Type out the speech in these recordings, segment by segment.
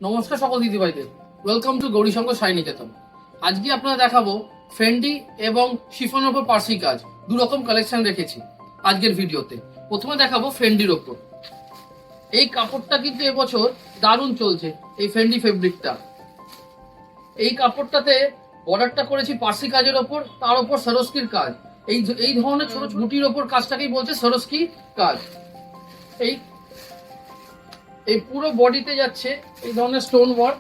নমস্কার সকল দিদিভাইদের, welcome to Gourishankar সাই নিকেতন। আজকে আপনারা দেখাবো ফেন্ডি এবং শিফনের ওপর পার্সি কাজ, দু রকম কালেকশন রেখেছি আজকের ভিডিওতে। প্রথমে দেখাবো ফেন্ডির ওপর। এই কাপড়টা কিন্তু এবছর দারুণ চলছে, এই ফেন্ডি ফেব্রিকটা। এই কাপড়টাতে বর্ডারটা করেছি পার্সি কাজের ওপর, তার ওপর সরস্কির কাজ। এই ধরনের ছোট ছোট বুটির ওপর কাজটাকেই বলছে সরস্কি কাজ। এই এই পুরো বডিতে যাচ্ছে এই ধরনের স্টোন ওয়ার্ক।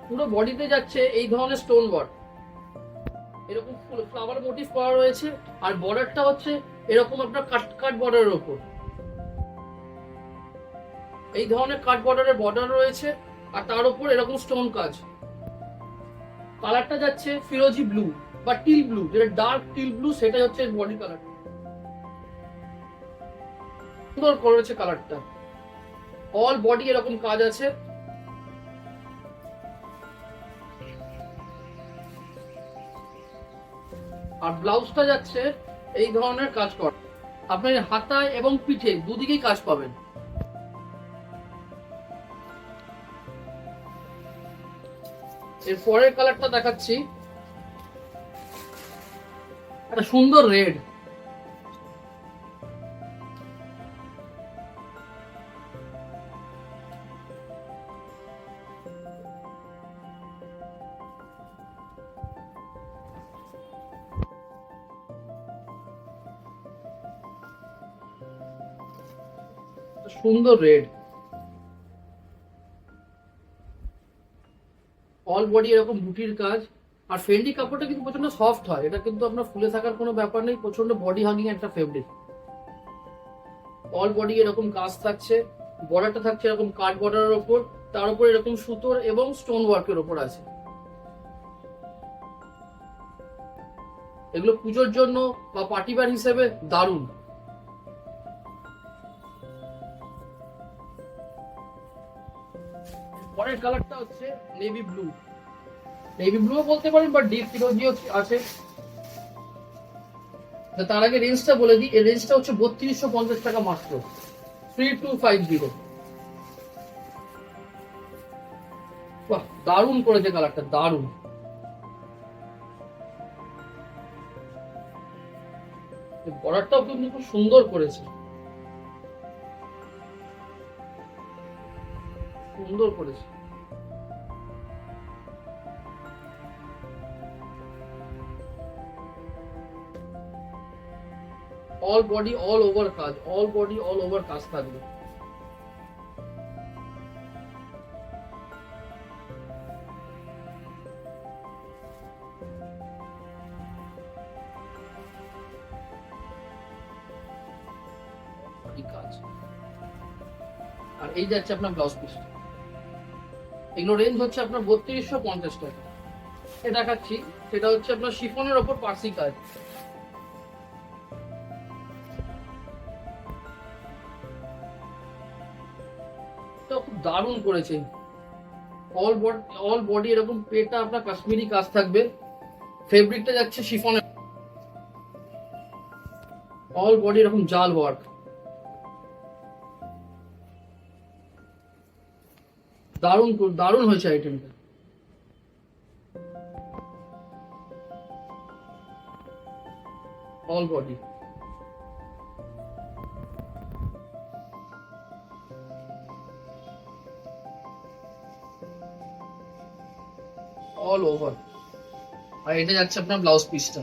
পুরো বডিতে যাচ্ছে এই ধরনের স্টোন ওয়ার্ক, এরকম ফ্লাওয়ার মোটিভ করা রয়েছে। আর বর্ডারটা হচ্ছে এরকম আপনার কাট বর্ডারের ওপর, এই ধরনের কাট বর্ডারের বর্ডার রয়েছে, আর তার উপর এরকম স্টোন কাজ। কালারটা যাচ্ছে ফিরোজি ব্লু বা টিল ব্লু, যেটা ডার্ক টিল ব্লু, সেটা হচ্ছে বডি কালার। সুন্দর করেছে কালারটা। অল বডি এরকম কাজ আছে। আর ব্লাউজটা যাচ্ছে এই ধরনের কাজ করা। আপনার হাতায় এবং পিঠে দুদিকেই কাজ পাবেন। এর পরের কালারটা দেখাচ্ছি, একটা সুন্দর রেড। সুন্দর রেড। অল বডি এরকম বুটির কাজ। আর ফেন্ডি কাপড়টা কিন্তু প্রচন্ড সফট হয়, এটা কিন্তু আপনার ফুলে থাকার কোনো ব্যাপার নেই, প্রচন্ড বডি হাগিং একটা ফেব্রিক। অল বডি এরকম কাজ থাকছে, বর্ডারটা থাকছে এরকম কাট বর্ডারের ওপর, তার উপর এরকম সুতোর এবং স্টোন ওয়ার্কের ওপর আছে। এগুলো পুজোর জন্য বা পার্টিবার হিসেবে দারুণ। পরের কালারটা হচ্ছে নেভি ব্লু। নেভি ব্লু বলতে পারেন বা ডিপ ফিরোজিও আছে। তার আগে রেঞ্জটা বলে দিই, এই রেঞ্জটা হচ্ছে 3250 টাকা মাত্র, 3250। বাহ, দারুণ করেছে কালারটা, দারুণ। বর্ডারটাও কিন্তু খুব সুন্দর করেছে, সুন্দর করেছে। অল বডি অল ওভার কাজ, অল বডি অল ওভার কাজ থাকবে। কাজ। আর এই যাচ্ছে আপনার ব্লাউজ পিস। এগুলো রেঞ্জ হচ্ছে আপনার 3250 টাকা। এটা দেখাচ্ছি, সেটা হচ্ছে আপনার শিফনের ওপর পার্সি কাজ। খুব দারুণ করেছে। অল বডি এরকম পেটা আপনার কাশ্মীরি কাজ থাকবে। ফেব্রিকটা যাচ্ছে শিফনের, অল বডি এরকম জাল ওয়ার্ক। দারুণ দারুণ হয়েছে আইটেমটা। All body all over. আর এটা যাচ্ছে আপনার ব্লাউজ পিসটা।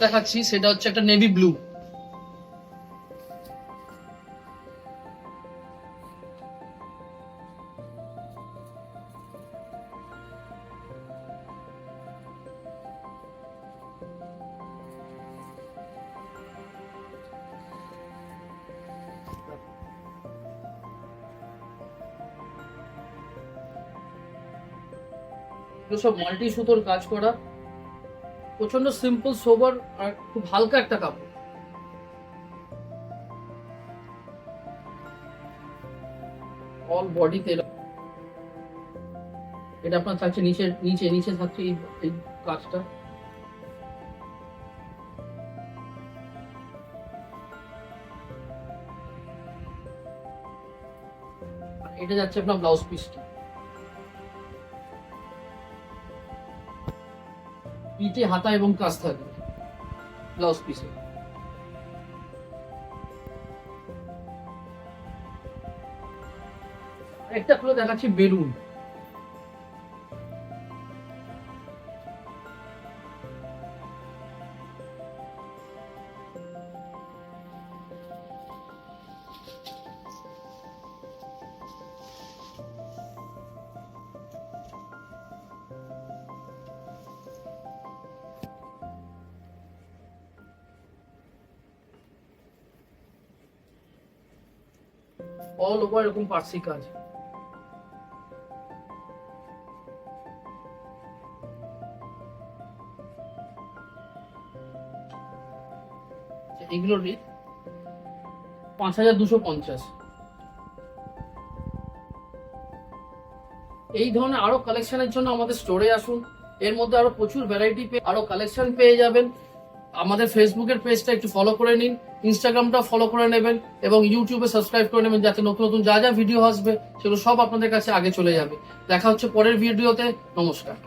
দেখাচ্ছি, সেটা হচ্ছে একটা নেভি ব্লু। এগুলো সব মাল্টি সুতোর কাজ করা, প্রচন্ড সিম্পল সোবার আর খুব হালকা একটা কাপড়। অল বডিতে এটা আপনার থাকছে নিচে নিচে নিচে থাকছে এই কাজটা। এটা যাচ্ছে আপনার ব্লাউজ পিসটা, পিঠে হাতা এবং কাজ থাকবে ব্লাউজ পিসে। একটা খুলে দেখাচ্ছি বেলুন। অল ওভার এরকম পার্সি কাজ। এগুলোর রেট 5250। এই ধরনের আরো কালেকশনের জন্য আমাদের স্টোরে আসুন। এর মধ্যে আরো প্রচুর ভ্যারাইটি আরো কালেকশন পেয়ে যাবেন। আমাদের ফেসবুকের পেজটা একটু ফলো করে নিন, ইনস্টাগ্রামটা ফলো করে নেবেন এবং ইউটিউবে সাবস্ক্রাইব করে নেবেন, যাতে নতুন নতুন যা যা ভিডিও আসবে সেগুলো সব আপনাদের কাছে আগে চলে যাবে। দেখা হচ্ছে পরের ভিডিওতে। নমস্কার।